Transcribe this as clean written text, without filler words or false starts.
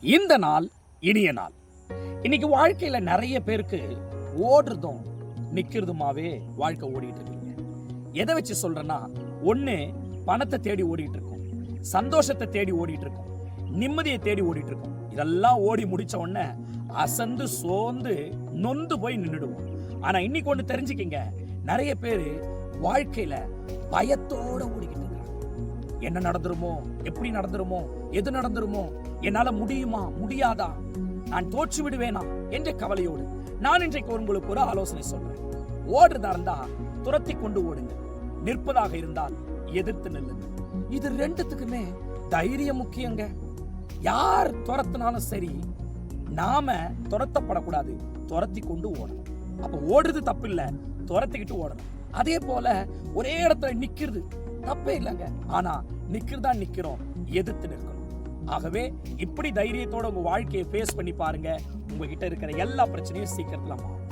இந்த நாள் இனிய நாள். இன்னைக்கு வாழ்க்கையில நிறைய பேருக்கு ஓடுறதும் நிக்கிறதுமாவே வாழ்க்கை ஓடிட்டு இருக்கீங்க. எதை வச்சு சொல்றேன்னா, ஒண்ணு பணத்தை தேடி ஓடிட்டு இருக்கோம், சந்தோஷத்தை தேடி ஓடிட்டு இருக்கோம், நிம்மதியை தேடி ஓடிட்டு இருக்கோம். இதெல்லாம் ஓடி முடிச்ச உடனே அசந்து சோர்ந்து நொந்து போய் நின்றுடுவோம். ஆனா இன்னைக்கு ஒண்ணு தெரிஞ்சுக்கிங்க, நிறைய பேரு வாழ்க்கையில பயத்தோட ஓடிக்கிட்டு இருக்காங்க. என்ன நடந்துருமோ, எப்படி நடந்துருமோ, எது நடந்துருமோ, என்னால முடியுமா முடியாதா, நான் தோற்று விடுவேனா என்ற கவலையோடு நான் இன்றைக்கு உங்களுக்கு ஒரு ஆலோசனை சொல்றேன். ஓடுறதா இருந்தா துரத்தி கொண்டு ஓடுங்க, நிற்பதாக இருந்தால் எதிர்த்து நில்லுங்க. இது ரெண்டுத்துக்குமே தைரியம் முக்கியங்க. யார் துரத்தினாலும் சரி, நாம துரத்தப்படக்கூடாது, துரத்தி கொண்டு ஓடணும். அப்ப ஓடுறது தப்பு இல்ல, துரத்திக்கிட்டு ஓடணும். அதே போல ஒரே இடத்துல நிக்கிறது தப்பே இல்லைங்க, ஆனா நிக்கிறதா நிக்கிறோம், எதிர்த்து நிற்கணும். ஆகவே இப்படி தைரியத்தோட உங்க வாழ்க்கையை ஃபேஸ் பண்ணி பாருங்க, உங்ககிட்ட இருக்கிற எல்லா பிரச்சனையும் சீக்கிரத்துல மாறும்.